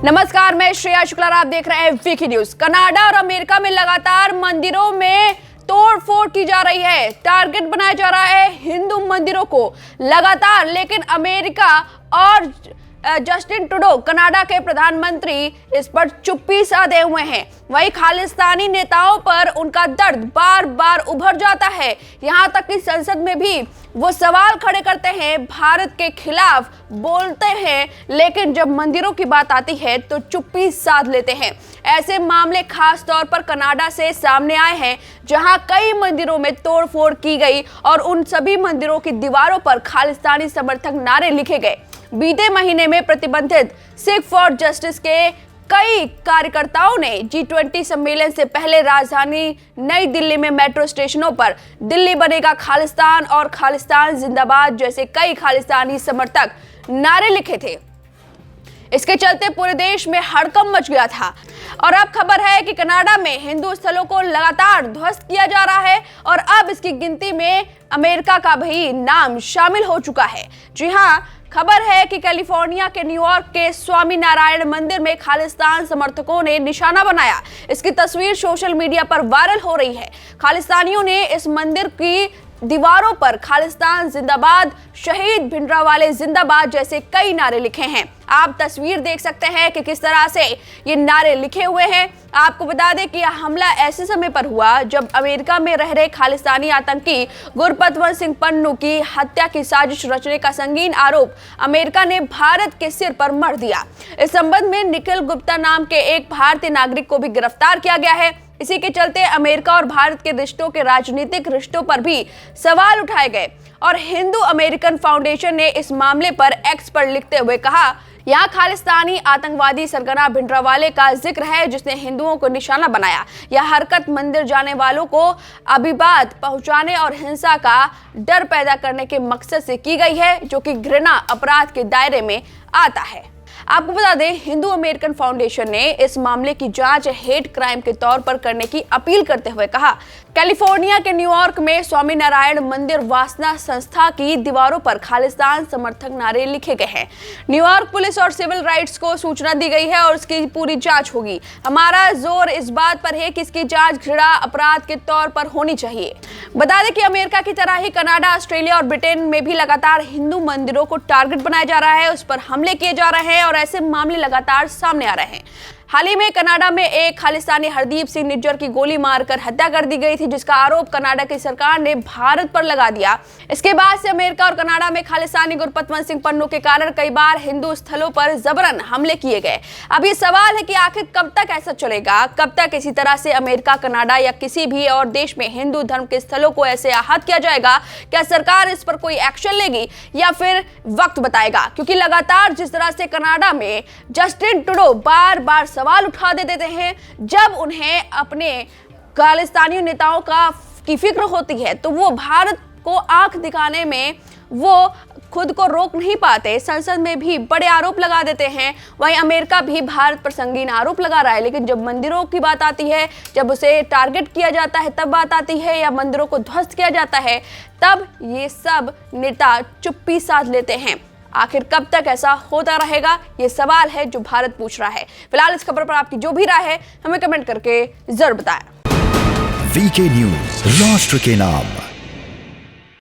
नमस्कार, मैं श्रेया शुक्ला, आप देख रहे हैं वीकी न्यूज। कनाडा और अमेरिका में लगातार मंदिरों में तोड़फोड़ की जा रही है। टारगेट बनाया जा रहा है हिंदू मंदिरों को लगातार, लेकिन अमेरिका और जस्टिन ट्रूडो कनाडा के प्रधानमंत्री इस पर चुप्पी साधे हुए हैं। वहीं खालिस्तानी नेताओं पर उनका दर्द बार बार उभर जाता है। यहां तक कि संसद में भी वो सवाल खड़े करते हैं, भारत के खिलाफ बोलते हैं, लेकिन जब मंदिरों की बात आती है तो चुप्पी साध लेते हैं। ऐसे मामले खास तौर पर कनाडा से सामने आए हैं, जहां कई मंदिरों में तोड़फोड़ की गई और उन सभी मंदिरों की दीवारों पर खालिस्तानी समर्थक नारे लिखे गए। बीते महीने में प्रतिबंधित सिख फॉर जस्टिस के कई कार्यकर्ताओं ने G20 सम्मेलन से पहले राजधानी नई दिल्ली में मेट्रो स्टेशनों पर दिल्ली बनेगा खालिस्तान और खालिस्तान जिंदाबाद जैसे कई खालिस्तानी समर्थक नारे लिखे थे। इसके चलते पूरे देश में हड़कंप मच गया था। और अब खबर है कि कनाडा में हिंदू स्थलों को लगातार ध्वस्त किया जा रहा है और अब इसकी गिनती में अमेरिका का भी नाम शामिल हो चुका है। जी हाँ, खबर है कि कैलिफोर्निया के न्यूयॉर्क के स्वामी नारायण मंदिर में खालिस्तान समर्थकों ने निशाना बनाया। इसकी तस्वीर सोशल मीडिया पर वायरल हो रही है। खालिस्तानियों ने इस मंदिर की दीवारों पर खालिस्तान जिंदाबाद, शहीद भिंडरावाले जिंदाबाद जैसे कई नारे लिखे हैं। आप तस्वीर देख सकते हैं कि किस तरह से ये नारे लिखे हुए हैं। आपको बता दें कि यह हमला ऐसे समय पर हुआ जब अमेरिका में रह रहे खालिस्तानी आतंकी गुरपतवंत सिंह पन्नू की हत्या की साजिश रचने का संगीन आरोप अमेरिका ने भारत के सिर पर मढ़ दिया। इस संबंध में निखिल गुप्ता नाम के एक भारतीय नागरिक को भी गिरफ्तार किया गया है। इसी के चलते अमेरिका और भारत के रिश्तों के राजनीतिक रिश्तों पर भी सवाल उठाए गए और हिंदू अमेरिकन फाउंडेशन ने इस मामले पर एक्स पर लिखते हुए कहा, यहाँ खालिस्तानी आतंकवादी सरगना भिंडरावाले का जिक्र है जिसने हिंदुओं को निशाना बनाया। यह हरकत मंदिर जाने वालों को अभिवाद पहुंचाने और हिंसा का डर पैदा करने के मकसद से की गई है, जो कि घृणा अपराध के दायरे में आता है। आपको बता दें, हिंदू अमेरिकन फाउंडेशन ने इस मामले की जांच हेट क्राइम के तौर पर करने की अपील करते हुए कहा, कैलिफोर्निया के न्यूयॉर्क में स्वामी नारायण मंदिर वासना संस्था की दीवारों पर खालिस्तान समर्थक नारे लिखे गए हैं। न्यूयॉर्क पुलिस और सिविल राइट्स को सूचना दी गई है और इसकी पूरी जांच होगी। हमारा जोर इस बात पर है कि इसकी जांच घृणा अपराध के तौर पर होनी चाहिए। बता दें कि अमेरिका की तरह ही कनाडा, ऑस्ट्रेलिया और ब्रिटेन में भी लगातार हिंदू मंदिरों को टारगेट बनाया जा रहा है, उस पर हमले किए जा रहे हैं और ऐसे मामले लगातार सामने आ रहे हैं। हाल ही में कनाडा में एक खालिस्तानी हरदीप सिंह निज्जर की गोली मारकर हत्या कर दी गई थी, जिसका आरोप कनाडा की सरकार ने भारत पर लगा दिया। इसके बाद से अमेरिका और कनाडा में खालिस्तानी गुरपतवंत सिंह पन्नू के कारण कई बार हिंदू स्थलों पर जबरन हमले किए गए। अब ये सवाल है कि आखिर कब तक ऐसा चलेगा, कब तक इसी तरह से अमेरिका, कनाडा या किसी भी और देश में हिंदू धर्म के स्थलों को ऐसे आहत किया जाएगा? क्या सरकार इस पर कोई एक्शन लेगी या फिर वक्त बताएगा? क्योंकि लगातार जिस तरह से कनाडा में जस्टिन ट्रूडो बार बार सवाल उठा देते हैं, जब उन्हें अपने खालिस्तानी नेताओं की फिक्र होती है तो वो भारत को आंख दिखाने में वो खुद को रोक नहीं पाते। संसद में भी बड़े आरोप लगा देते हैं। वहीं अमेरिका भी भारत पर संगीन आरोप लगा रहा है, लेकिन जब मंदिरों की बात आती है, जब उसे टारगेट किया जाता है तब बात आती है, या मंदिरों को ध्वस्त किया जाता है, तब ये सब नेता चुप्पी साध लेते हैं। आखिर कब तक ऐसा होता रहेगा, ये सवाल है जो भारत पूछ रहा है। फिलहाल इस खबर पर आपकी जो भी राय है हमें कमेंट करके जरूर बताएं। वीके न्यूज, राष्ट्र के नाम।